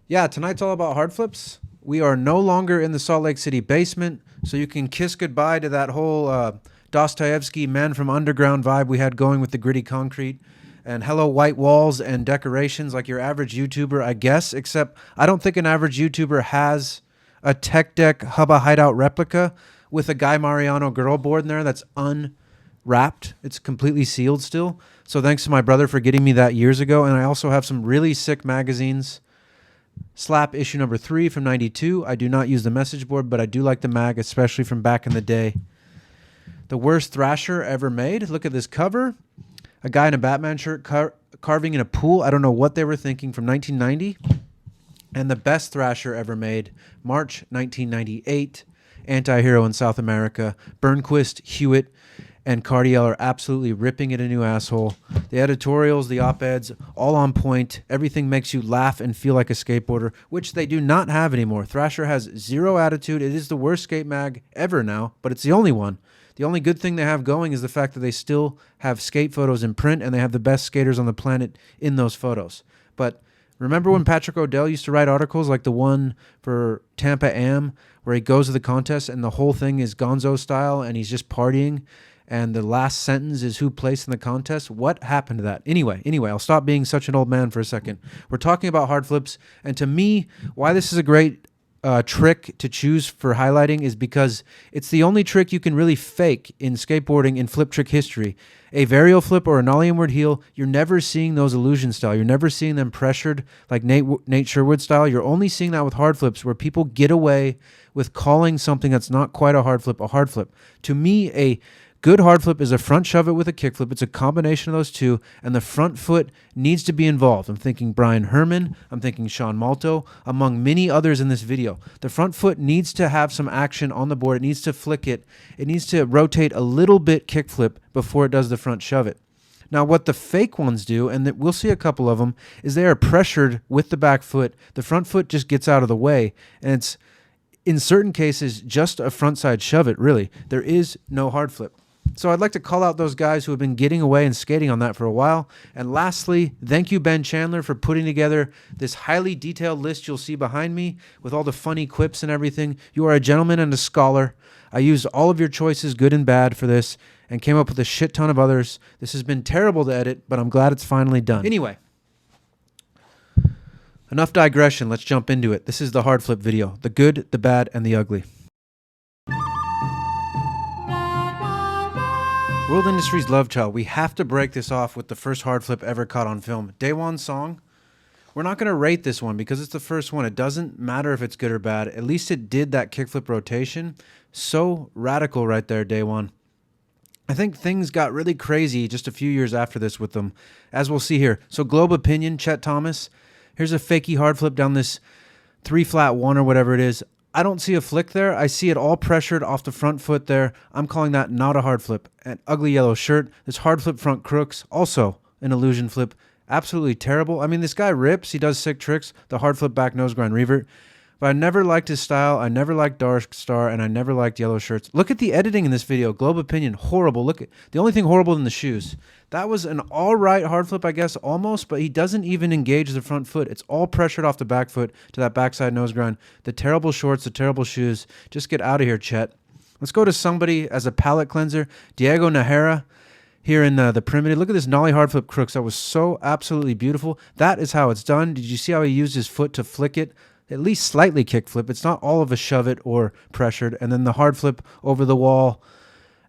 Yeah, tonight's all about hard flips. We are no longer in the Salt Lake City basement, so you can kiss goodbye to that whole Dostoevsky man from underground vibe we had going with the gritty concrete. And hello, white walls and decorations like your average YouTuber, I guess, except I don't think an average YouTuber has a Tech Deck Hubba Hideout replica with a Guy Mariano girl board in there that's unwrapped. It's completely sealed still. So thanks to my brother for getting me that years ago. And I also have some really sick magazines. Slap issue number 3 from 92. I do not use the message board, but I do like the mag, especially from back in the day. The worst Thrasher ever made. Look at this cover. A guy in a Batman shirt carving in a pool. I don't know what they were thinking, from 1990. And the best Thrasher ever made, March 1998. Anti-hero in South America. Burnquist, Hewitt, and Cardiel are absolutely ripping it a new asshole. The editorials, the op-eds, all on point. Everything makes you laugh and feel like a skateboarder, which they do not have anymore. Thrasher has zero attitude. It is the worst skate mag ever now, but it's the only one. The only good thing they have going is the fact that they still have skate photos in print, and they have the best skaters on the planet in those photos. But remember when Patrick O'Dell used to write articles like the one for Tampa Am, where he goes to the contest and the whole thing is Gonzo style and he's just partying? And the last sentence is who placed in the contest. What happened to that? Anyway, I'll stop being such an old man for a second. We're talking about hard flips. And to me, why this is a great trick to choose for highlighting is because it's the only trick you can really fake in skateboarding in flip trick history. A varial flip or a nollie inward heel, you're never seeing those illusion style. You're never seeing them pressured like Nate Sherwood style. You're only seeing that with hard flips where people get away with calling something that's not quite a hard flip. To me, a good hard flip is a front shove it with a kick flip. It's a combination of those two, and the front foot needs to be involved. I'm thinking Brian Herman. I'm thinking Sean Malto, among many others in this video. The front foot needs to have some action on the board. It needs to flick it. It needs to rotate a little bit kick flip before it does the front shove it. Now, what the fake ones do, and we'll see a couple of them, is they are pressured with the back foot. The front foot just gets out of the way, and it's, in certain cases, just a front side shove it, really. There is no hard flip. So I'd like to call out those guys who have been getting away and skating on that for a while. And lastly, thank you, Ben Chandler, for putting together this highly detailed list you'll see behind me with all the funny quips and everything. You are a gentleman and a scholar. I used all of your choices, good and bad, for this and came up with a shit ton of others. This has been terrible to edit, but I'm glad it's finally done. Anyway, enough digression. Let's jump into it. This is the hard flip video. The good, the bad, and the ugly. World Industry's love child. We have to break this off with the first hard flip ever caught on film. Daewon's song. We're not going to rate this one because it's the first one. It doesn't matter if it's good or bad. At least it did that kickflip rotation. So radical right there, Daewon. I think things got really crazy just a few years after this with them, as we'll see here. So Globe Opinion, Chet Thomas. Here's a fakey hard flip down this 3-flat-1 or whatever it is. I don't see a flick there. I see it all pressured off the front foot there. I'm calling that not a hard flip. An ugly yellow shirt. This hard flip front crooks. Also an illusion flip. Absolutely terrible. I mean, this guy rips. He does sick tricks. The hard flip back nose grind revert. But I never liked his style. I never liked Dark Star, and I never liked yellow shirts. Look at the editing in this video. Globe Opinion, horrible. Look at the only thing horrible than the shoes. That was an all right hard flip, I guess, almost, but he doesn't even engage the front foot. It's all pressured off the back foot to that backside nose grind. The terrible shorts, the terrible shoes. Just get out of here, Chet. Let's go to somebody as a palate cleanser. Diego Najera here in the primitive. Look at this nollie hard flip crooks. That was so absolutely beautiful. That is how it's done. Did you see how he used his foot to flick it? At least slightly kick flip. It's not all of a shove it or pressured. And then the hard flip over the wall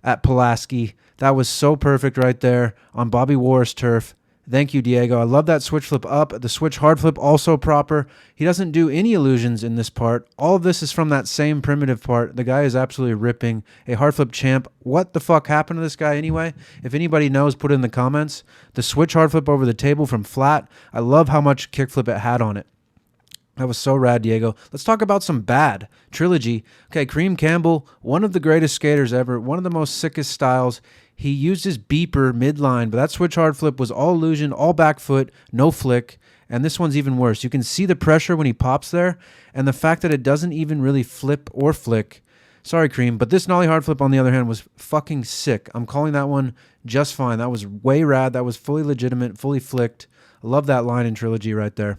at Pulaski. That was so perfect right there on Bobby War's turf. Thank you, Diego. I love that switch flip up. The switch hard flip also proper. He doesn't do any illusions in this part. All of this is from that same primitive part. The guy is absolutely ripping. A hard flip champ. What the fuck happened to this guy anyway? If anybody knows, put it in the comments. The switch hard flip over the table from flat. I love how much kick flip it had on it. That was so rad, Diego. Let's talk about some bad. Trilogy. Okay, Kareem Campbell, one of the greatest skaters ever, one of the most sickest styles. He used his beeper midline, but that switch hard flip was all illusion, all back foot, no flick. And this one's even worse. You can see the pressure when he pops there, and the fact that it doesn't even really flip or flick. Sorry, Kareem, but this nollie hard flip, on the other hand, was fucking sick. I'm calling that one just fine. That was way rad. That was fully legitimate, fully flicked. I love that line in Trilogy right there.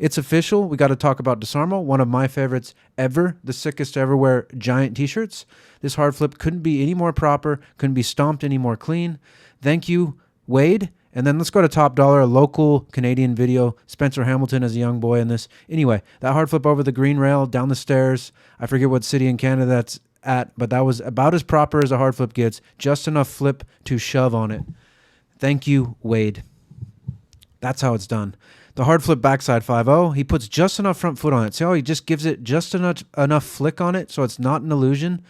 It's official. We got to talk about Desarmo, one of my favorites ever, the sickest to ever wear giant t-shirts. This hard flip couldn't be any more proper, couldn't be stomped any more clean. Thank you, Wade. And then let's go to Top Dollar, a local Canadian video. Spencer Hamilton as a young boy in this. Anyway, that hard flip over the green rail, down the stairs. I forget what city in Canada that's at, but that was about as proper as a hard flip gets. Just enough flip to shove on it. Thank you, Wade. That's how it's done. The hard flip backside 5-0, he puts just enough front foot on it. See how he just gives it just enough flick on it so it's not an illusion?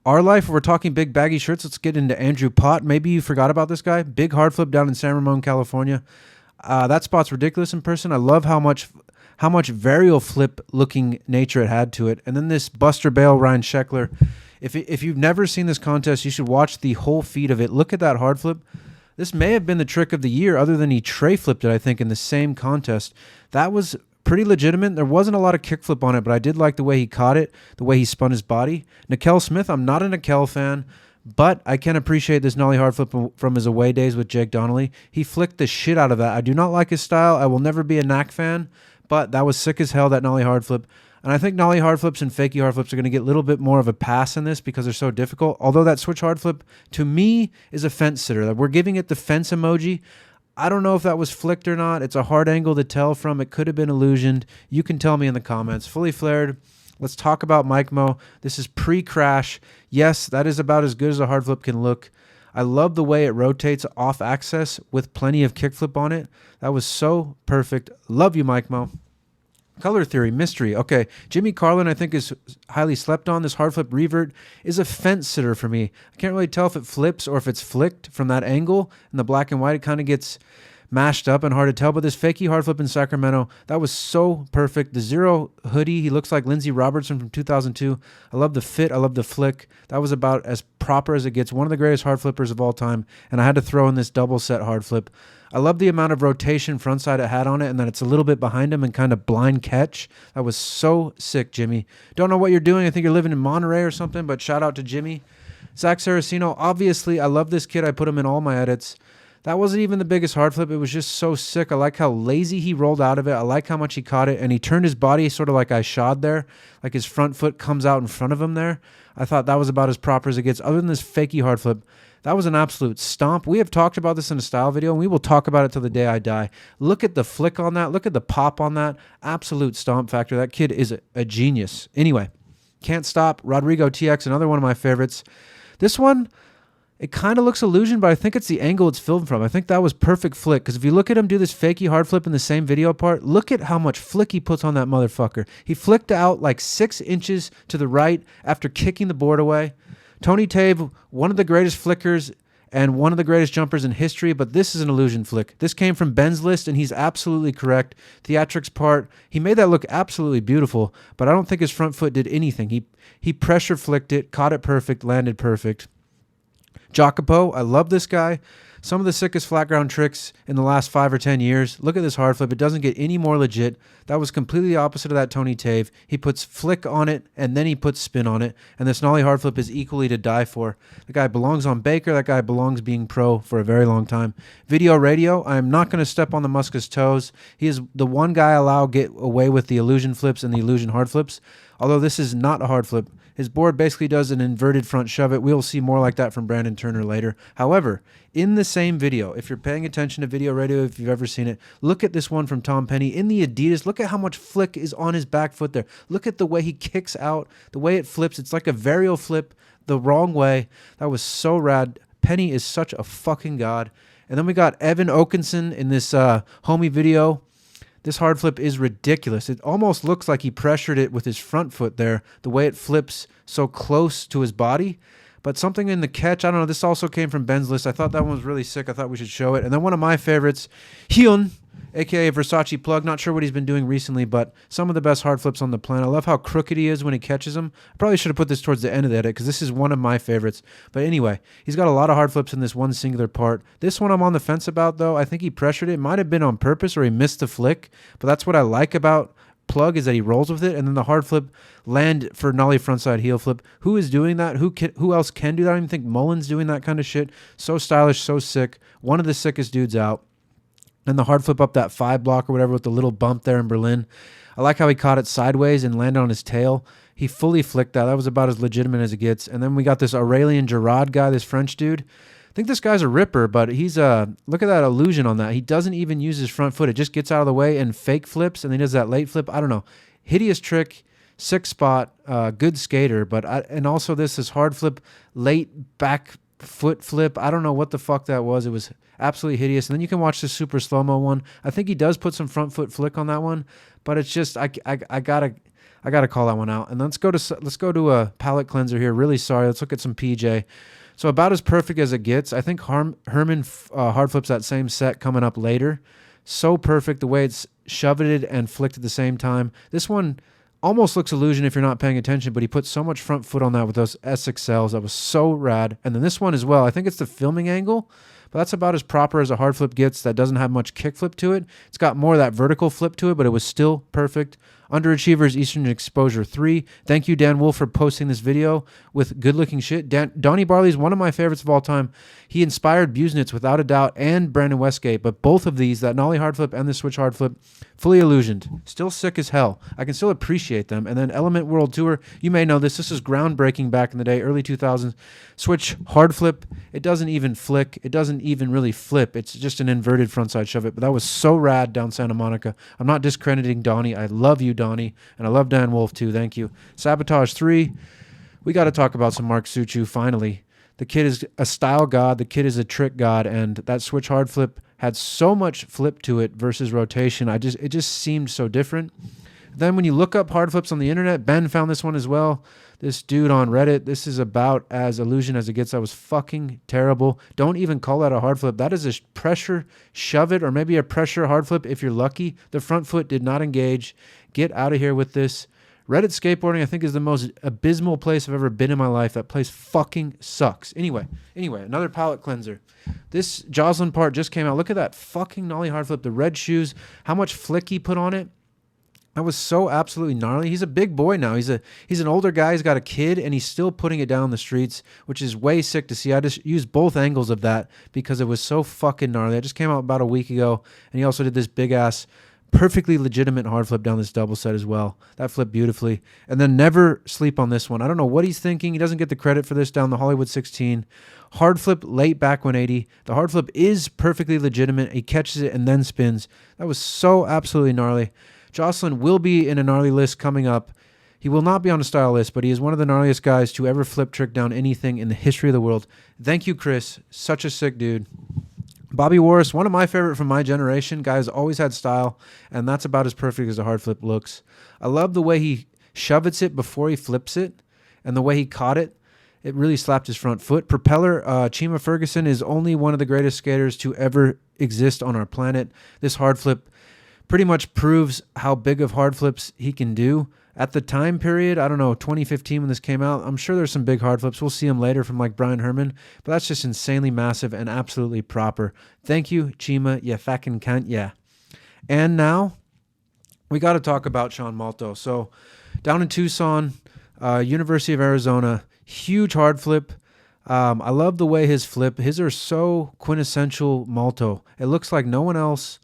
Our life, we're talking big baggy shirts. Let's get into Andrew Pott. Maybe you forgot about this guy. Big hard flip down in San Ramon, California. That spot's ridiculous in person. I love how much varial flip looking nature it had to it. And then this Buster Bale, Ryan Sheckler. If you've never seen this contest, you should watch the whole feed of it. Look at that hard flip. This may have been the trick of the year, other than he tray flipped it, I think, in the same contest. That was pretty legitimate. There wasn't a lot of kickflip on it, but I did like the way he caught it, the way he spun his body. Nakel Smith, I'm not a Nakel fan, but I can appreciate this nollie hard flip from his away days with Jake Donnelly. He flicked the shit out of that. I do not like his style. I will never be a Knack fan, but that was sick as hell, that nollie hard flip. And I think nollie hard flips and fakie hard flips are going to get a little bit more of a pass in this because they're so difficult. Although that switch hard flip, to me, is a fence sitter. We're giving it the fence emoji. I don't know if that was flicked or not. It's a hard angle to tell from. It could have been illusioned. You can tell me in the comments. Fully flared. Let's talk about Mike Mo. This is pre-crash. Yes, that is about as good as a hard flip can look. I love the way it rotates off axis with plenty of kickflip on it. That was so perfect. Love you, Mike Mo. Color theory, mystery. Okay, Jimmy Carlin, I think, is highly slept on. This hard flip revert is a fence sitter for me. I can't really tell if it flips or if it's flicked from that angle. In the black and white, it kind of gets mashed up and hard to tell. But this fakie hard flip in Sacramento, that was so perfect. The zero hoodie, he looks like Lindsey Robertson from 2002. I love the fit. I love the flick. That was about as proper as it gets. One of the greatest hard flippers of all time. And I had to throw in this double set hard flip. I love the amount of rotation frontside it had on it and that it's a little bit behind him and kind of blind catch. That was so sick, Jimmy. Don't know what you're doing. I think you're living in Monterey or something, but shout out to Jimmy. Zach Saraceno, obviously, I love this kid. I put him in all my edits. That wasn't even the biggest hard flip. It was just so sick. I like how lazy he rolled out of it. I like how much he caught it, and he turned his body sort of like I shod there, like his front foot comes out in front of him there. I thought that was about as proper as it gets. Other than this fakey hard flip, that was an absolute stomp. We have talked about this in a style video, and we will talk about it till the day I die. Look at the flick on that. Look at the pop on that. Absolute stomp factor. That kid is a genius. Anyway, can't stop. Rodrigo TX, another one of my favorites. This one, it kind of looks illusion, but I think it's the angle it's filmed from. I think that was perfect flick, because if you look at him do this fakey hard flip in the same video part, look at how much flick he puts on that motherfucker. He flicked out like 6 inches to the right after kicking the board away. Tony Tave, one of the greatest flickers and one of the greatest jumpers in history, but this is an illusion flick. This came from Ben's list, and he's absolutely correct. Theatrix part, he made that look absolutely beautiful, but I don't think his front foot did anything. He pressure flicked it, caught it perfect, landed perfect. Jacopo, I love this guy. Some of the sickest flat ground tricks in the last 5 or 10 years. Look at this hard flip. It doesn't get any more legit. That was completely opposite of that Tony Tave. He puts flick on it, and then he puts spin on it. And this nollie hard flip is equally to die for. The guy belongs on Baker. That guy belongs being pro for a very long time. Videoradio, I'm not going to step on the Muska's toes. He is the one guy I allow get away with the illusion flips and the illusion hard flips. Although this is not a hard flip. His board basically does an inverted front shove it. We'll see more like that from Brandon Turner later. However, in the same video, if you're paying attention to Video Radio, if you've ever seen it, look at this one from Tom Penny in the Adidas. Look at how much flick is on his back foot there. Look at the way he kicks out, the way it flips. It's like a varial flip the wrong way. That was so rad. Penny is such a fucking god. And then we got Evan Okeson in this homie video. This hard flip is ridiculous. It almost looks like he pressured it with his front foot there, the way it flips so close to his body. But something in the catch, I don't know, this also came from Ben's list. I thought that one was really sick. I thought we should show it. And then one of my favorites, Hyun, a.k.a. Versace Plug. Not sure what he's been doing recently, but some of the best hard flips on the planet. I love how crooked he is when he catches them. I probably should have put this towards the end of the edit because this is one of my favorites. But anyway, he's got a lot of hard flips in this one singular part. This one I'm on the fence about, though. I think he pressured it. It might have been on purpose or he missed the flick, but that's what I like about Plug is that he rolls with it, and then the hard flip land for nollie frontside heel flip. Who is doing that? Who else can do that? I don't even think Mulan's doing that kind of shit. So stylish, so sick. One of the sickest dudes out. And the hard flip up that 5 block or whatever with the little bump there in Berlin. I like how he caught it sideways and landed on his tail. He fully flicked that. That was about as legitimate as it gets. And then we got this Aurelien Girard guy, this French dude. I think this guy's a ripper, but he's look at that illusion on that. He doesn't even use his front foot. It just gets out of the way and fake flips, and then he does that late flip. I don't know. Hideous trick, 6 spot, good skater. And also this is hard flip, late back foot flip. I don't know what the fuck that was. It was absolutely hideous. And then you can watch the super slow-mo one. I think he does put some front foot flick on that one, but it's just I gotta call that one out. And let's go to a palate cleanser here. Really sorry. Let's look at some PJ. So about as perfect as it gets. I think Herman hard flips that same set coming up later. So perfect the way it's shoveted and flicked at the same time. This one almost looks illusion if you're not paying attention, but he put so much front foot on that with those SXLs. That was so rad. And then this one as well. I think it's the filming angle, but that's about as proper as a hard flip gets that doesn't have much kick flip to it. It's got more of that vertical flip to it, but it was still perfect. Underachievers Eastern Exposure 3. Thank you, Dan Wolf, for posting this video with good-looking shit. Donny Barley is one of my favorites of all time. He inspired Busenitz without a doubt and Brandon Westgate, but both of these, that Nollie hard flip and the switch hard flip, fully illusioned. Still sick as hell. I can still appreciate them. And then Element World Tour, you may know this. This is groundbreaking back in the day, early 2000s. Switch hard flip. It doesn't even flick. It doesn't even really flip. It's just an inverted frontside shove it. But that was so rad down Santa Monica. I'm not discrediting Donny. I love you, Donny. And I love Dan Wolf, too. Thank you. Sabotage 3. We got to talk about some Mark Suciu, finally. The kid is a style god. The kid is a trick god. And that switch hard flip had so much flip to it versus rotation. It just seemed so different. Then when you look up hard flips on the internet, Ben found this one as well. This dude on Reddit, this is about as illusion as it gets. That was fucking terrible. Don't even call that a hard flip. That is a pressure shove it, or maybe a pressure hard flip if you're lucky. The front foot did not engage. Get out of here with this. Reddit skateboarding, I think, is the most abysmal place I've ever been in my life. That place fucking sucks. Anyway, another palate cleanser. This Jocelyn part just came out. Look at that fucking nollie hard flip. The red shoes, how much flick he put on it. That was so absolutely gnarly. He's a big boy now. He's an older guy. He's got a kid, and he's still putting it down the streets, which is way sick to see. I just used both angles of that because it was so fucking gnarly. It just came out about a week ago, and he also did this big-ass, perfectly legitimate hard flip down this double set as well. That flipped beautifully. And then never sleep on this one. I don't know what he's thinking. He doesn't get the credit for this down the Hollywood 16. Hard flip, late back 180. The hard flip is perfectly legitimate. He catches it and then spins. That was so absolutely gnarly. Jocelyn will be in a gnarly list coming up. He will not be on a style list, but he is one of the gnarliest guys to ever flip trick down anything in the history of the world. Thank you, Chris. Such a sick dude. Bobby Warris, one of my favorite from my generation. Guy's always had style, and that's about as perfect as a hard flip looks. I love the way he shovets it before he flips it, and the way he caught it. It really slapped his front foot. Propeller, Chima Ferguson is only one of the greatest skaters to ever exist on our planet. This hard flip pretty much proves how big of hard flips he can do. At the time period, I don't know, 2015 when this came out, I'm sure there's some big hard flips. We'll see them later from like Brian Herman, but that's just insanely massive and absolutely proper. Thank you, Chima. You fucking cunt, yeah. And now we got to talk about Sean Malto. So down in Tucson, University of Arizona, huge hard flip. I love the way his flip, his are so quintessential Malto. It looks like no one else.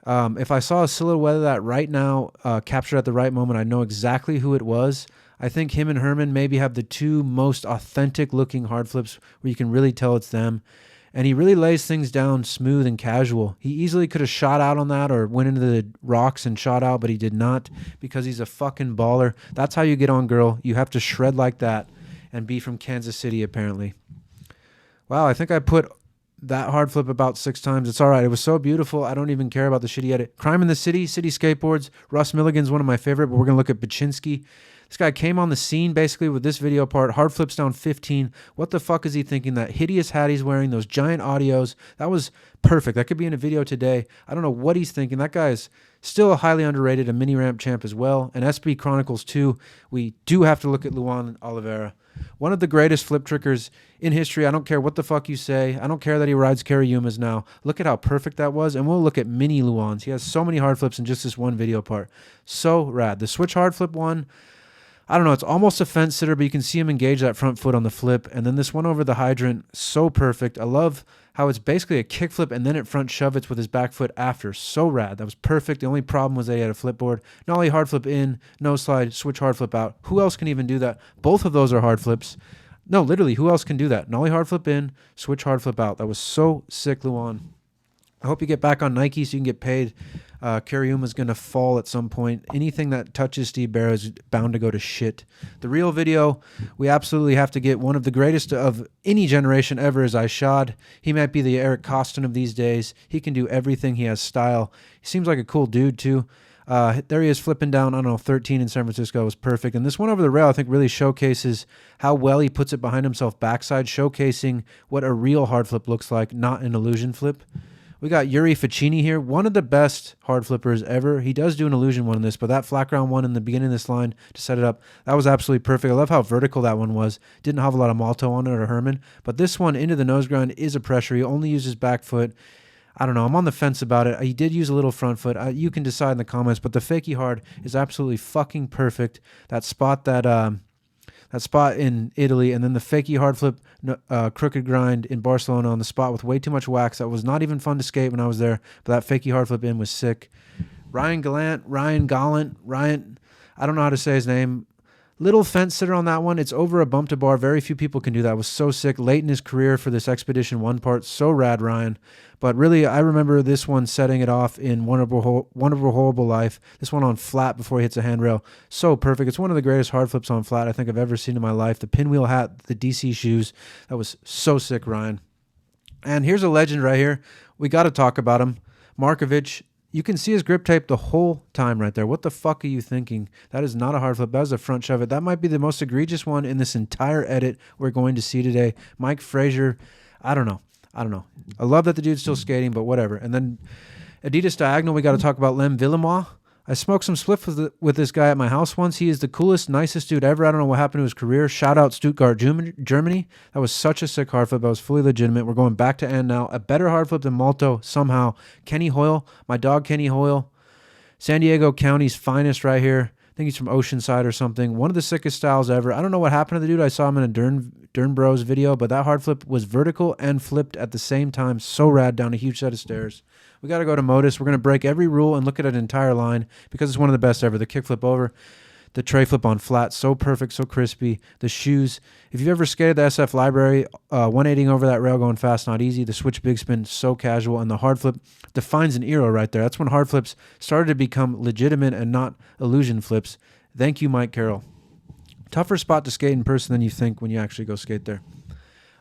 If I saw a silhouette of that right now, captured at the right moment, I know exactly who it was. I think him and Herman maybe have the two most authentic looking hard flips where you can really tell it's them. And he really lays things down smooth and casual. He easily could have shot out on that or went into the rocks and shot out, but he did not because he's a fucking baller. That's how you get on, girl. You have to shred like that and be from Kansas City, apparently. Wow, I think I put that hard flip about 6 times. It's all right. It was so beautiful. I don't even care about the shitty edit. Crime in the City, City Skateboards. Russ Milligan's one of my favorite, but we're going to look at Baczynski. This guy came on the scene basically with this video part. Hard flips down 15. What the fuck is he thinking? That hideous hat he's wearing, those giant audios. That was perfect. That could be in a video today. I don't know what he's thinking. That guy is still highly underrated, a mini ramp champ as well. And SB Chronicles 2. We do have to look at Luan Oliveira. One of the greatest flip trickers in history. I don't care what the fuck you say. I don't care that he rides Kariyumas now. Look at how perfect that was. And we'll look at mini Luans. He has so many hard flips in just this one video part. So rad. The switch hard flip one, I don't know, it's almost a fence sitter, but you can see him engage that front foot on the flip. And then this one over the hydrant, so perfect. I love how it's basically a kickflip and then it front shove it with his back foot after. So rad. That was perfect. The only problem was that he had a flip board. Gnarly hard flip in, no slide, switch hard flip out. Who else can even do that? Both of those are hard flips. No, literally, who else can do that? Gnarly hard flip in, switch hard flip out. That was so sick, Luan. I hope you get back on Nike so you can get paid. Kareem is going to fall at some point. Anything that touches Steve Barrow is bound to go to shit. The real video, we absolutely have to get one of the greatest of any generation ever is Ishad. He might be the Eric Costin of these days. He can do everything. He has style. He seems like a cool dude, too. There he is flipping down, I don't know, 13 in San Francisco. It was perfect. And this one over the rail, I think, really showcases how well he puts it behind himself backside, showcasing what a real hard flip looks like, not an illusion flip. We got Yuri Ficini here, one of the best hard flippers ever. He does do an illusion one in this, but that flat ground one in the beginning of this line to set it up, that was absolutely perfect. I love how vertical that one was. Didn't have a lot of Malto on it or Herman, but this one into the nose grind is a pressure. He only uses back foot. I don't know. I'm on the fence about it. He did use a little front foot. You can decide in the comments, but the fakie hard is absolutely fucking perfect. That spot in Italy, and then the fakie hard flip crooked grind in Barcelona on the spot with way too much wax. That was not even fun to skate when I was there, but that fakie hard flip in was sick. Ryan Gallant, I don't know how to say his name. Little fence sitter on that one. It's over a bump to bar. Very few people can do that. It was so sick. Late in his career for this Expedition 1 part. So rad, Ryan. But really, I remember this one setting it off in Wonderful Horrible Life. This one on flat before he hits a handrail. So perfect. It's one of the greatest hard flips on flat I think I've ever seen in my life. The pinwheel hat, the DC shoes. That was so sick, Ryan. And here's a legend right here. We got to talk about him. Markovic. You can see his grip tape the whole time right there. What the fuck are you thinking? That is not a hard flip. That was a front shove it. That might be the most egregious one in this entire edit we're going to see today. Mike Frazier, I don't know. I love that the dude's still skating, but whatever. And then Adidas Diagonal, we got to talk about Lem Villemois. I smoked some spliff with this guy at my house once. He is the coolest, nicest dude ever. I don't know what happened to his career. Shout out Stuttgart, Germany. That was such a sick hard flip. That was fully legitimate. We're going back to end now. A better hard flip than Malto somehow. Kenny Hoyle, my dog Kenny Hoyle. San Diego County's finest right here. I think he's from Oceanside or something. One of the sickest styles ever. I don't know what happened to the dude. I saw him in a Dern Bros video, but that hard flip was vertical and flipped at the same time. So rad down a huge set of stairs. We got to go to Modus. We're going to break every rule and look at an entire line because it's one of the best ever. The kickflip over, the tray flip on flat, so perfect, so crispy. The shoes. If you've ever skated the SF Library, 180 over that rail going fast, not easy. The switch big spin, so casual. And the hard flip defines an era right there. That's when hard flips started to become legitimate and not illusion flips. Thank you, Mike Carroll. Tougher spot to skate in person than you think when you actually go skate there.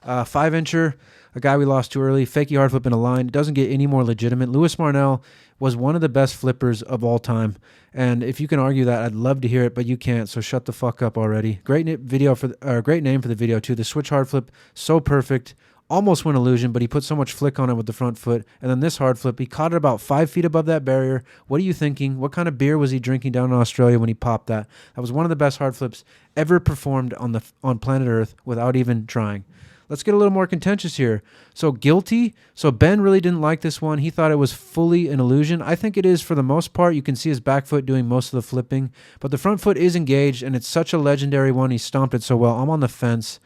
5-incher, a guy we lost too early. Fakie hard flip in a line. It doesn't get any more legitimate. Louis Marnell was one of the best flippers of all time. And if you can argue that, I'd love to hear it, but you can't, so shut the fuck up already. Great name for the video, too. The switch hard flip, so perfect. Almost went illusion, but he put so much flick on it with the front foot. And then this hard flip, he caught it about 5 feet above that barrier. What are you thinking? What kind of beer was he drinking down in Australia when he popped that? That was one of the best hard flips ever performed on planet Earth without even trying. Let's get a little more contentious here. So guilty. So Ben really didn't like this one. He thought it was fully an illusion. I think it is for the most part. You can see his back foot doing most of the flipping, but the front foot is engaged, and it's such a legendary one. He stomped it so well. I'm on the fence.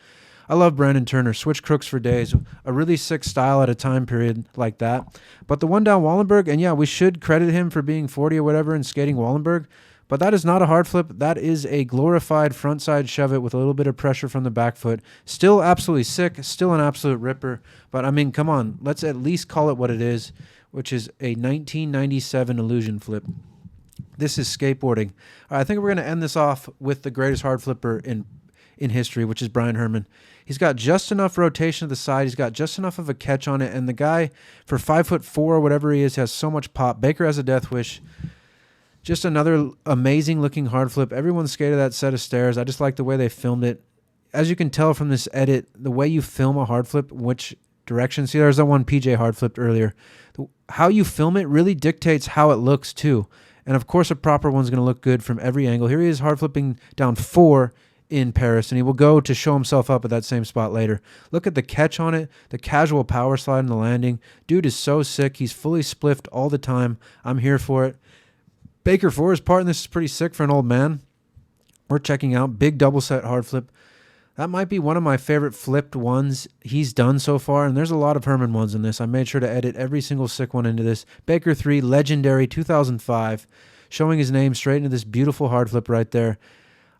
I love Brandon Turner. Switch crooks for days. A really sick style at a time period like that. But the one down Wallenberg, and yeah, we should credit him for being 40 or whatever and skating Wallenberg. But that is not a hard flip. That is a glorified frontside shove it with a little bit of pressure from the back foot. Still absolutely sick. Still an absolute ripper. But, I mean, come on. Let's at least call it what it is, which is a 1997 illusion flip. This is skateboarding. All right, I think we're going to end this off with the greatest hard flipper in history, which is Brian Herman. He's got just enough rotation to the side. He's got just enough of a catch on it. And the guy, for 5'4" or whatever he is, has so much pop. Baker has a death wish. Just another amazing-looking hard flip. Everyone skated that set of stairs. I just like the way they filmed it. As you can tell from this edit, the way you film a hard flip, which direction. See, there's that one PJ hard flipped earlier. How you film it really dictates how it looks, too. And, of course, a proper one's going to look good from every angle. Here he is hard flipping down 4 in Paris, and he will go to show himself up at that same spot later. Look at the catch on it, the casual power slide in the landing. Dude is so sick. He's fully spliffed all the time. I'm here for it. Baker for his part, and this is pretty sick for an old man. We're checking out big double set hard flip. That might be one of my favorite flipped ones he's done so far, and there's a lot of Herman ones in this. I made sure to edit every single sick one into this. Baker 3, legendary, 2005, showing his name straight into this beautiful hard flip right there.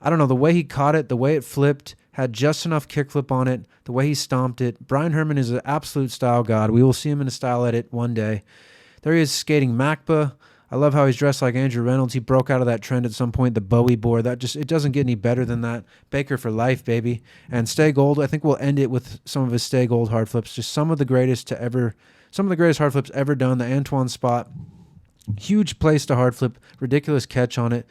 I don't know, the way he caught it, the way it flipped, had just enough kickflip on it, the way he stomped it. Brian Herman is an absolute style god. We will see him in a style edit one day. There he is skating MACBA. I love how he's dressed like Andrew Reynolds. He broke out of that trend at some point, the Bowie board. It doesn't get any better than that. Baker for life, baby. And Stay Gold, I think we'll end it with some of his Stay Gold hard flips. Just some of the greatest hard flips ever done. The Antoine spot, huge place to hard flip, ridiculous catch on it.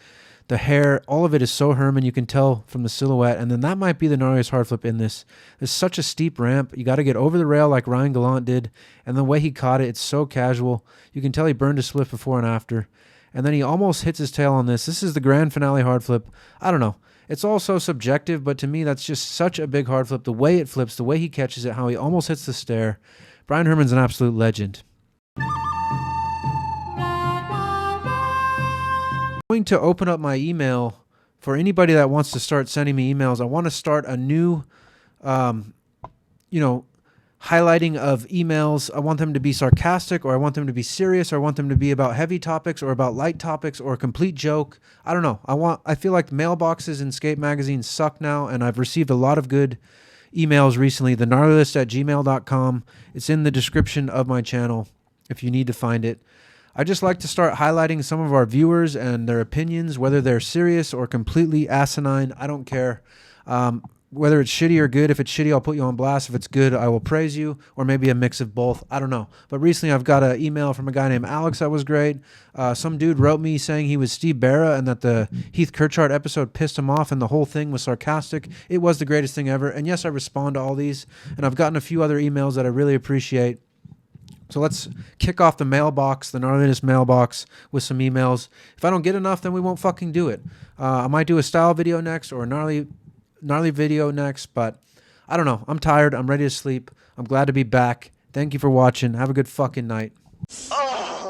The hair, all of it is so Herman, you can tell from the silhouette. And then that might be the gnarliest hard flip in this. It's such a steep ramp. You got to get over the rail like Ryan Gallant did. And the way he caught it, it's so casual. You can tell he burned his split before and after. And then he almost hits his tail on this. This is the grand finale hard flip. I don't know. It's all so subjective, but to me, that's just such a big hard flip. The way it flips, the way he catches it, how he almost hits the stair. Brian Herman's an absolute legend. I'm going to open up my email for anybody that wants to start sending me emails. I want to start a new, highlighting of emails. I want them to be sarcastic, or I want them to be serious, or I want them to be about heavy topics or about light topics or a complete joke. I don't know. I feel like mailboxes in skate magazines suck now, and I've received a lot of good emails recently. The gnarlylist@gmail.com. It's in the description of my channel if you need to find it. I just like to start highlighting some of our viewers and their opinions, whether they're serious or completely asinine. I don't care. Whether it's shitty or good. If it's shitty, I'll put you on blast. If it's good, I will praise you, or maybe a mix of both. I don't know. But recently I've got an email from a guy named Alex that was great. Some dude wrote me saying he was Steve Barra and that the Heath Kirchart episode pissed him off and the whole thing was sarcastic. It was the greatest thing ever. And yes, I respond to all these. And I've gotten a few other emails that I really appreciate. So let's kick off the mailbox, the gnarliness mailbox, with some emails. If I don't get enough, then we won't fucking do it. I might do a style video next or a gnarly video next, but I don't know. I'm tired. I'm ready to sleep. I'm glad to be back. Thank you for watching. Have a good fucking night. Oh.